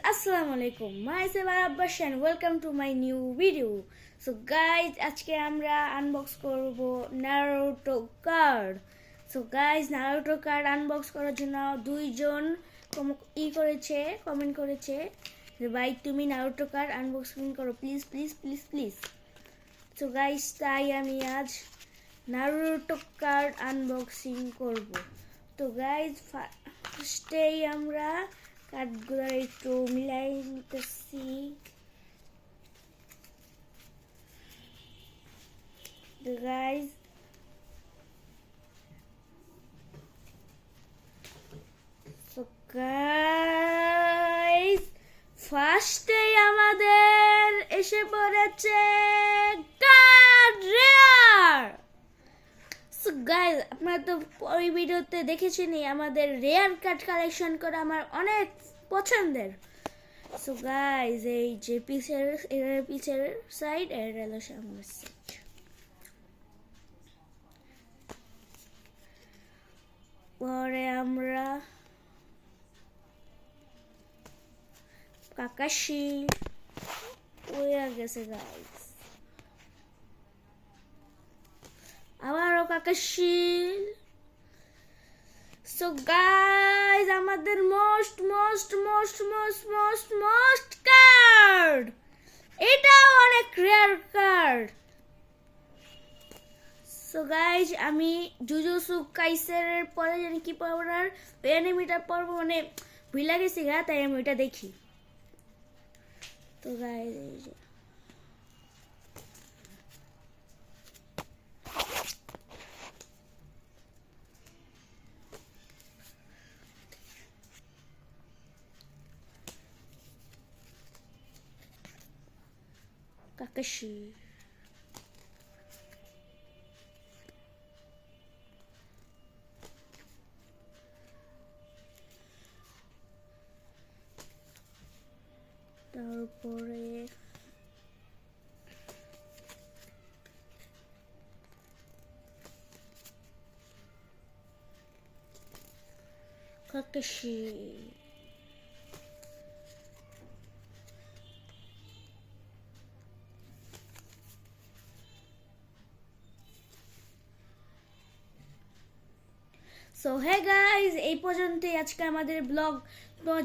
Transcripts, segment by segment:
Assalamu alaikum. Myself Abbas and welcome to my new video. So guys, আজকে আমরা unbox করব Naruto card. So guys, Naruto card unbox করার জন্য দুইজন comment করেছে যে ভাই তুমি নারুটো কার্ড আনবক্সিং করো please please please please. So guys, তাই আমি আজ নারুটো কার্ড আনবক্সিং করব. তো গাইজ ফার্স্টেই আমরা কার্ডগুলো একটু মিলাই নিতেছি. গাইজ ফার্স্টেই আমাদের এসে পড়েছে কার্ড রেয়ার. সো গাইজ আপনারা তো ওই ভিডিওতে দেখেছেনই আমাদের রেয়ার কার্ড কালেকশন করা আমার অনেক পছন্দের. সো গাইজ এই যে পিছের সাইড এর হলো সামনের সাইড. পরে আমরা কাকাশি হয়ে গেছে গাইজ, আবারও কাকাশিল. সো গাইজ আমাদের মোস্ট কার্ড, এটাও অনেক রেয়ার কার্ড. সো গাইজ আমি জুজুৎসু কাইসেনের পরে জানি কি পড়ার এনিমিটা পড়ব মানে ভুলে গেছি গা, তাই আমি ওইটা দেখি. তো গাইজ এই যে কাকাশি. তারপরে কাকাশি. সো হে গাইজ এই পর্যন্তই আজকে আমাদের ব্লগ.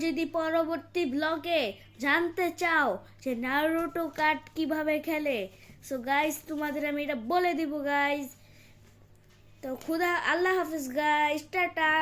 যদি পরবর্তী ব্লগে জানতে চাও যে নারুটো কার্ড কিভাবে খেলে, সো গাইজ তোমাদের আমি এটা বলে দিব গাইজ. তো আল্লাহ হাফিজ গাইজ, টাটা.